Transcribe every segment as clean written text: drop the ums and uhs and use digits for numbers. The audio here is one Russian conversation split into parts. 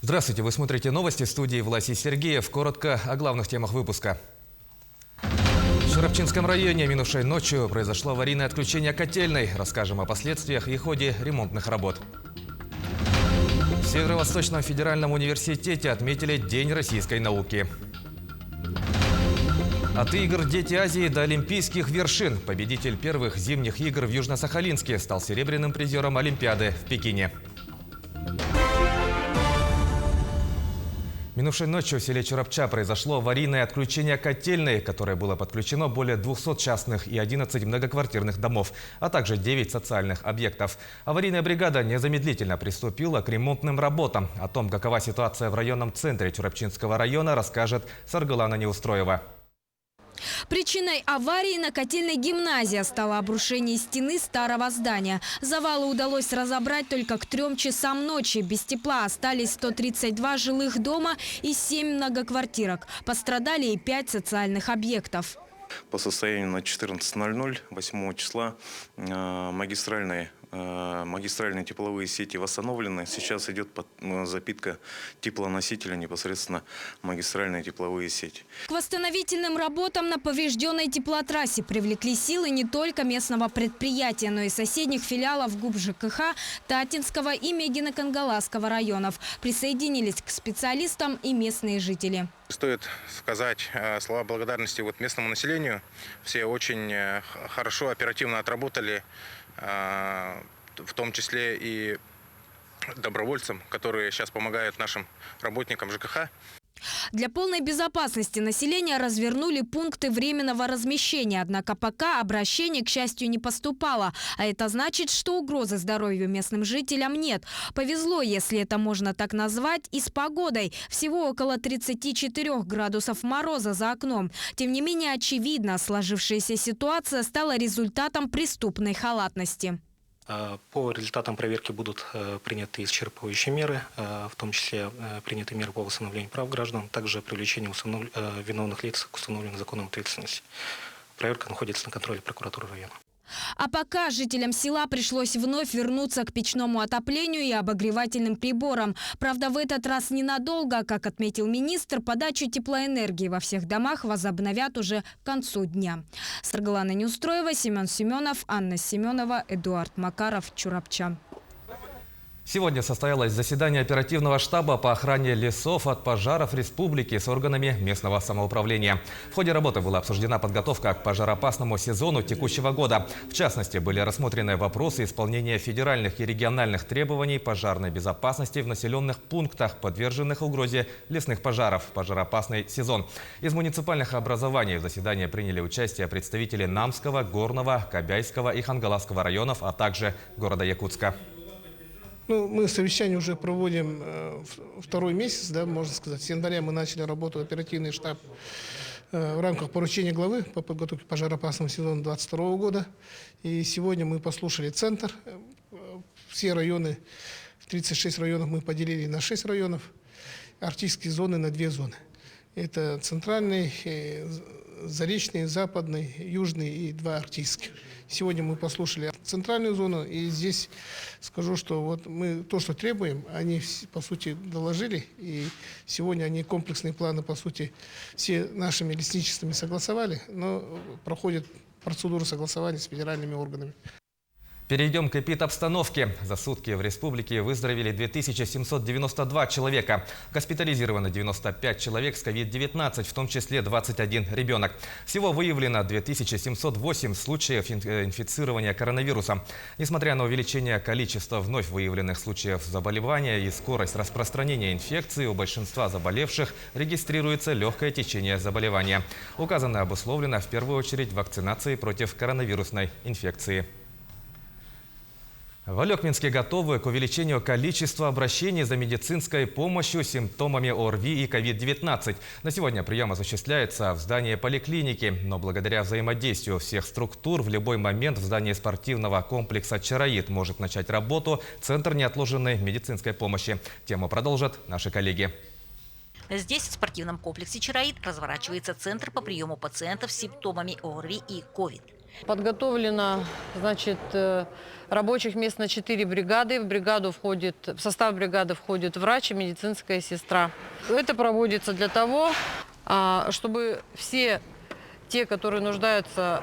Здравствуйте, вы смотрите новости в студии Власий Сергеев. Коротко о главных темах выпуска. В Чурапчинском районе минувшей ночью произошло аварийное отключение котельной. Расскажем о последствиях и ходе ремонтных работ. В Северо-Восточном федеральном университете отметили День российской науки. От игр «Дети Азии» до олимпийских вершин. Победитель первых зимних игр в Южно-Сахалинске стал серебряным призером Олимпиады в Пекине. Минувшей ночью в селе Чурапча произошло аварийное отключение котельной, которое было подключено более 200 частных и 11 многоквартирных домов, а также 9 социальных объектов. Аварийная бригада незамедлительно приступила к ремонтным работам. О том, какова ситуация в районном центре Чурапчинского района, расскажет Саргалана Неустроева. Причиной аварии на котельной гимназии стало обрушение стены старого здания. Завалы удалось разобрать только к 3 часам ночи. Без тепла остались 132 жилых дома и 7 многоквартирок. Пострадали и 5 социальных объектов. По состоянию на 14:00 8 числа магистральные тепловые сети восстановлены. Сейчас идет запитка теплоносителя непосредственно в магистральные тепловые сети. К восстановительным работам на поврежденной теплотрассе привлекли силы не только местного предприятия, но и соседних филиалов ГУП ЖКХ Татинского и Мегино-Кангаласского районов. Присоединились к специалистам и местные жители. Стоит сказать слова благодарности местному населению. Все очень хорошо, оперативно отработали, в том числе и добровольцам, которые сейчас помогают нашим работникам ЖКХ. Для полной безопасности населения развернули пункты временного размещения. Однако пока обращений, к счастью, не поступало. А это значит, что угрозы здоровью местным жителям нет. Повезло, если это можно так назвать, и с погодой. Всего около 34 градусов мороза за окном. Тем не менее, очевидно, сложившаяся ситуация стала результатом преступной халатности. По результатам проверки будут приняты исчерпывающие меры, в том числе приняты меры по восстановлению прав граждан, также привлечение виновных лиц к установленной законом ответственности. Проверка находится на контроле прокуратуры района. А пока жителям села пришлось вновь вернуться к печному отоплению и обогревательным приборам. Правда, в этот раз ненадолго, как отметил министр, подачу теплоэнергии во всех домах возобновят уже к концу дня. Саргалана Неустроева, Семен Семенов, Анна Семенова, Эдуард Макаров, Чурапча. Сегодня состоялось заседание оперативного штаба по охране лесов от пожаров республики с органами местного самоуправления. В ходе работы была обсуждена подготовка к пожароопасному сезону текущего года. В частности, были рассмотрены вопросы исполнения федеральных и региональных требований пожарной безопасности в населенных пунктах, подверженных угрозе лесных пожаров в пожароопасный сезон. Из муниципальных образований в заседании приняли участие представители Намского, Горного, Кобяйского и Хангаласского районов, а также города Якутска. Мы совещание уже проводим второй месяц, можно сказать. С января мы начали работу оперативный штаб в рамках поручения главы по подготовке к пожароопасному сезону 2022 года. И сегодня мы послушали центр. Все районы, 36 районов мы поделили на 6 районов, арктические зоны на 2 зоны. Это центральный, заречный, западный, южный и 2 арктических. Сегодня мы послушали центральную зону, и здесь скажу, что мы то, что требуем, они, по сути, доложили, и сегодня они комплексные планы, по сути, все нашими лесничествами согласовали, но проходит процедуру согласования с федеральными органами. Перейдем к эпидобстановке. За сутки в республике выздоровели 2792 человека. Госпитализировано 95 человек с COVID-19, в том числе 21 ребенок. Всего выявлено 2708 случаев инфицирования коронавирусом. Несмотря на увеличение количества вновь выявленных случаев заболевания и скорость распространения инфекции, у большинства заболевших регистрируется легкое течение заболевания. Указанное обусловлено в первую очередь вакцинацией против коронавирусной инфекции. В Алекминске готовы к увеличению количества обращений за медицинской помощью с симптомами ОРВИ и COVID-19. На сегодня прием осуществляется в здании поликлиники, но благодаря взаимодействию всех структур в любой момент в здании спортивного комплекса «Чароид» может начать работу Центр неотложенной медицинской помощи. Тему продолжат наши коллеги. Здесь, в спортивном комплексе «Чароид», разворачивается центр по приему пациентов с симптомами ОРВИ и COVID. Подготовлено, значит, рабочих мест на 4 бригады. В состав бригады входит врач и медицинская сестра. Это проводится для того, чтобы все те, которые нуждаются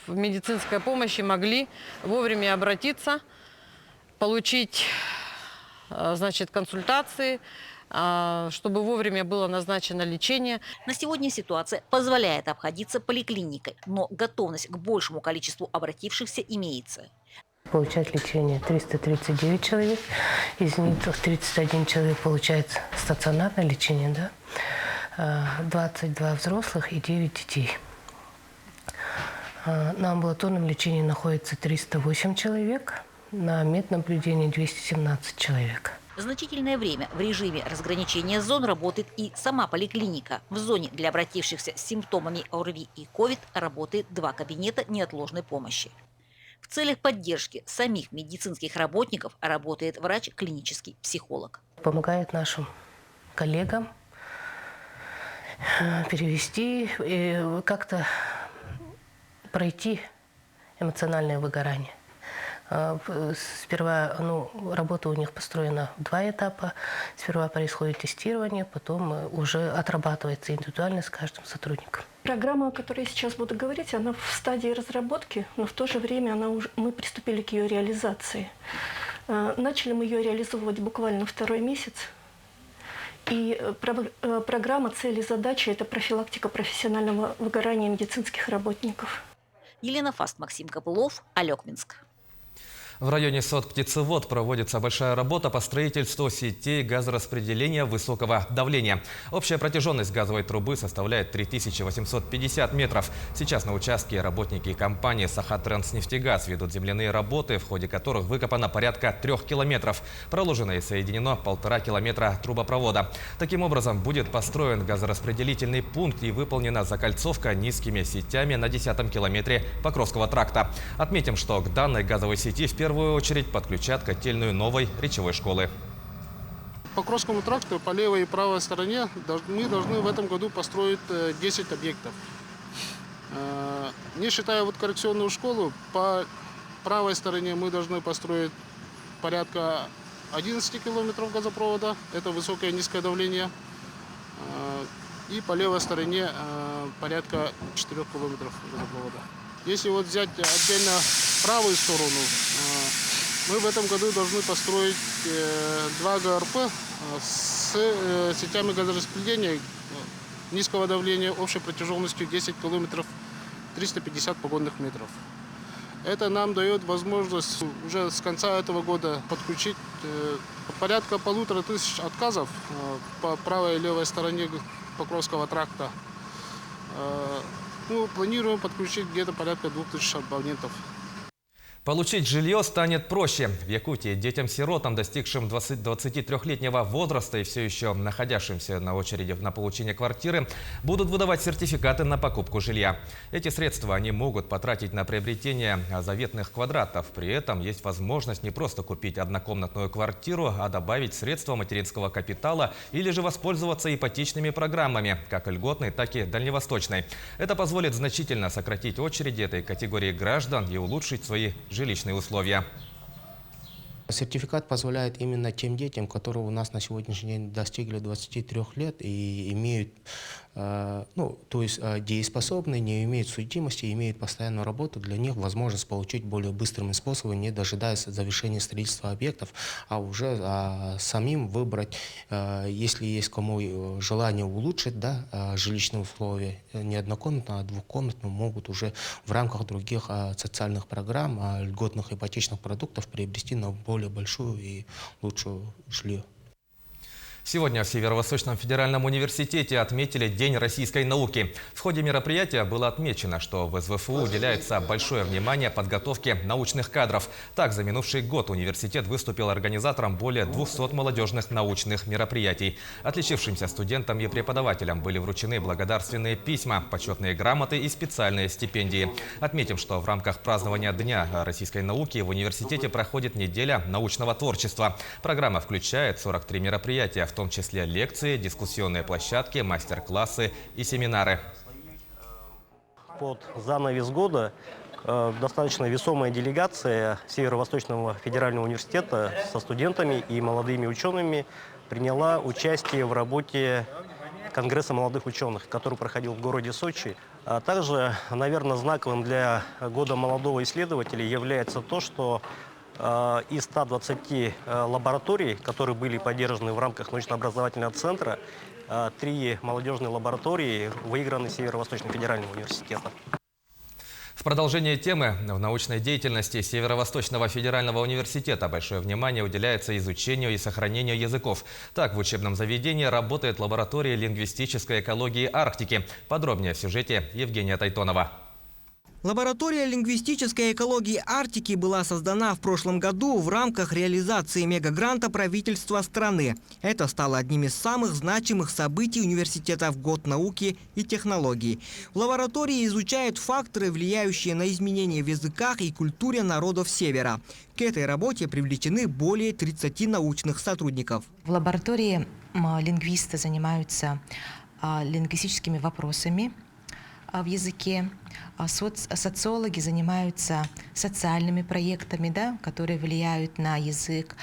в медицинской помощи, могли вовремя обратиться, получить, значит, консультации, чтобы вовремя было назначено лечение. На сегодня ситуация позволяет обходиться поликлиникой, но готовность к большему количеству обратившихся имеется. Получает лечение 339 человек, из них 31 человек получает стационарное лечение, да? 22 взрослых и 9 детей. На амбулаторном лечении находится 308 человек, на меднаблюдении 217 человек. Значительное время в режиме разграничения зон работает и сама поликлиника. В зоне для обратившихся с симптомами ОРВИ и ковид работает 2 кабинета неотложной помощи. В целях поддержки самих медицинских работников работает врач-клинический психолог. Помогает нашим коллегам перевести и как-то пройти эмоциональное выгорание. Сперва, работа у них построена в 2 этапа. Сперва происходит тестирование, потом уже отрабатывается индивидуально с каждым сотрудником. Программа, о которой я сейчас буду говорить, она в стадии разработки, но в то же время мы приступили к ее реализации. Начали мы ее реализовывать буквально 2-й месяц. И программа, цели и задачи – это профилактика профессионального выгорания медицинских работников. Елена Фаст, Максим Копылов, Алекминск. В районе Сот-Птицевод проводится большая работа по строительству сетей газораспределения высокого давления. Общая протяженность газовой трубы составляет 3850 метров. Сейчас на участке работники компании «Сахатранснефтегаз» ведут земляные работы, в ходе которых выкопано порядка 3 километров. Проложено и соединено 1,5 километра трубопровода. Таким образом, будет построен газораспределительный пункт и выполнена закольцовка низкими сетями на 10-м километре Покровского тракта. Отметим, что к данной газовой сети в первую очередь подключат котельную новой речевой школы. По Покровскому тракту по левой и правой стороне мы должны в этом году построить 10 объектов. Не считая коррекционную школу, по правой стороне мы должны построить порядка 11 километров газопровода. Это высокое и низкое давление. И по левой стороне порядка 4 километров газопровода. Если взять отдельно правую сторону, мы в этом году должны построить 2 ГРП с сетями газораспределения низкого давления общей протяженностью 10 километров 350 погонных метров. Это нам дает возможность уже с конца этого года подключить порядка 1500 отказов по правой и левой стороне Покровского тракта. Планируем подключить где-то порядка 2000 абонентов. Получить жилье станет проще. В Якутии детям-сиротам, достигшим 23-летнего возраста и все еще находящимся на очереди на получение квартиры, будут выдавать сертификаты на покупку жилья. Эти средства они могут потратить на приобретение заветных квадратов. При этом есть возможность не просто купить однокомнатную квартиру, а добавить средства материнского капитала или же воспользоваться ипотечными программами, как льготной, так и дальневосточной. Это позволит значительно сократить очереди этой категории граждан и улучшить свои жилищные условия. Сертификат позволяет именно тем детям, которые у нас на сегодняшний день достигли 23 лет и имеют, дееспособны, не имеют судимости, имеют постоянную работу, для них возможность получить более быстрыми способами, не дожидаясь завершения строительства объектов, а уже самим выбрать, если есть кому желание улучшить жилищные условия, не однокомнатно, а двухкомнатно, могут уже в рамках других социальных программ, льготных ипотечных продуктов приобрести на более большую и лучшую жилье. Сегодня в Северо-Восточном федеральном университете отметили День российской науки. В ходе мероприятия было отмечено, что в СВФУ уделяется большое внимание подготовке научных кадров. Так, за минувший год университет выступил организатором более 200 молодежных научных мероприятий. Отличившимся студентам и преподавателям были вручены благодарственные письма, почетные грамоты и специальные стипендии. Отметим, что в рамках празднования Дня российской науки в университете проходит неделя научного творчества. Программа включает 43 мероприятия, в том числе лекции, дискуссионные площадки, мастер-классы и семинары. под занавес года достаточно весомая делегация Северо-Восточного федерального университета со студентами и молодыми учеными приняла участие в работе Конгресса молодых ученых, который проходил в городе Сочи. А также, наверное, знаковым для года молодого исследователя является то, что из 120 лабораторий, которые были поддержаны в рамках научно-образовательного центра, 3 молодежные лаборатории выиграны Северо-Восточным федеральным университетом. В продолжение темы в научной деятельности Северо-Восточного федерального университета большое внимание уделяется изучению и сохранению языков. Так, в учебном заведении работает лаборатория лингвистической экологии Арктики. Подробнее в сюжете Евгения Тайтонова. Лаборатория лингвистической экологии Арктики была создана в прошлом году в рамках реализации мегагранта правительства страны. Это стало одним из самых значимых событий университета в год науки и технологий. В лаборатории изучают факторы, влияющие на изменения в языках и культуре народов Севера. К этой работе привлечены более 30 научных сотрудников. В лаборатории лингвисты занимаются лингвистическими вопросами в языке. Социологи занимаются социальными проектами, которые влияют на язык.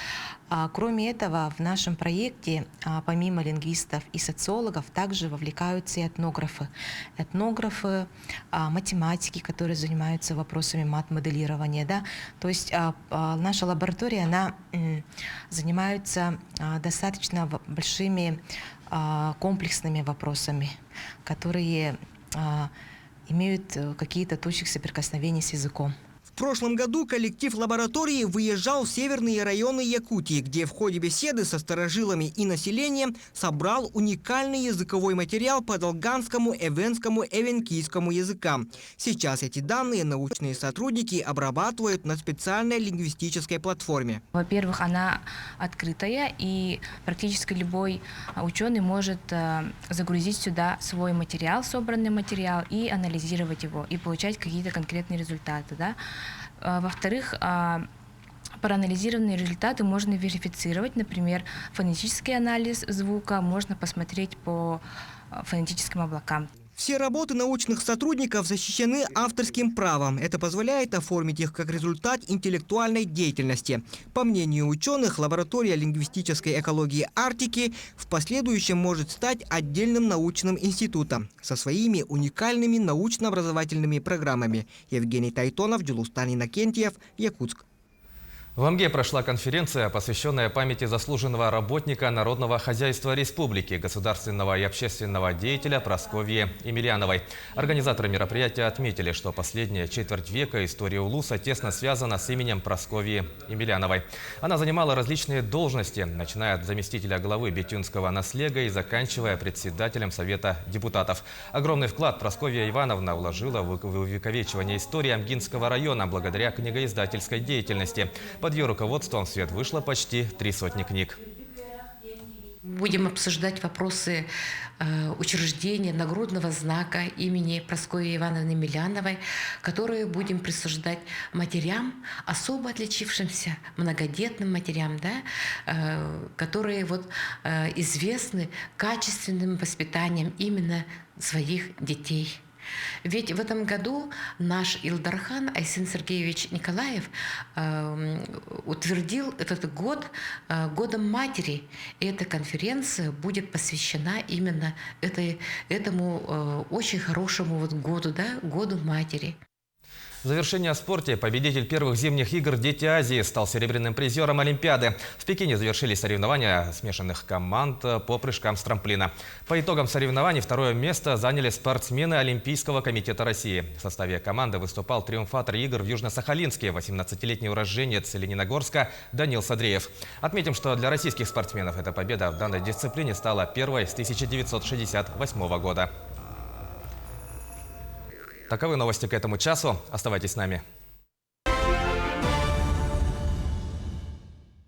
Кроме этого, в нашем проекте, помимо лингвистов и социологов, также вовлекаются и этнографы. Этнографы, математики, которые занимаются вопросами мат-моделирования. То есть наша лаборатория, она занимается достаточно большими комплексными вопросами, которые имеют какие-то точки соприкосновения с языком. В прошлом году коллектив лаборатории выезжал в северные районы Якутии, где в ходе беседы со старожилами и населением собрал уникальный языковой материал по долганскому, эвенскому, эвенкийскому языкам. Сейчас эти данные научные сотрудники обрабатывают на специальной лингвистической платформе. Во-первых, она открытая, и практически любой ученый может загрузить сюда свой материал, собранный материал, и анализировать его, и получать какие-то конкретные результаты. Во-вторых, проанализированные результаты можно верифицировать, например, фонетический анализ звука, можно посмотреть по фонетическим облакам. Все работы научных сотрудников защищены авторским правом. Это позволяет оформить их как результат интеллектуальной деятельности. По мнению ученых, лаборатория лингвистической экологии Арктики в последующем может стать отдельным научным институтом со своими уникальными научно-образовательными программами. Евгений Тайтонов, Джулустан Иннокентьев, Якутск. В Амге прошла конференция, посвященная памяти заслуженного работника народного хозяйства республики, государственного и общественного деятеля Прасковьи Емельяновой. Организаторы мероприятия отметили, что последняя четверть века история Улуса тесно связана с именем Прасковьи Емельяновой. Она занимала различные должности, начиная от заместителя главы Бетюнского наслега и заканчивая председателем Совета депутатов. Огромный вклад Прасковья Ивановна вложила в увековечивание истории Амгинского района благодаря книгоиздательской деятельности. Под ее руководством в свет вышло почти 300 книг. Будем обсуждать вопросы учреждения нагрудного знака имени Прасковьи Ивановны Емельяновой, которые будем присуждать матерям, особо отличившимся, многодетным матерям, которые известны качественным воспитанием именно своих детей. Ведь в этом году наш Илдархан Айсен Сергеевич Николаев утвердил этот год годом матери. И эта конференция будет посвящена именно этому очень хорошему году, году матери. В завершение о спорте победитель первых зимних игр «Дети Азии» стал серебряным призером Олимпиады. В Пекине завершились соревнования смешанных команд по прыжкам с трамплина. По итогам соревнований второе место заняли спортсмены Олимпийского комитета России. В составе команды выступал триумфатор игр в Южно-Сахалинске, 18-летний уроженец Лениногорска Данил Садреев. Отметим, что для российских спортсменов эта победа в данной дисциплине стала первой с 1968 года. Таковы новости к этому часу. Оставайтесь с нами.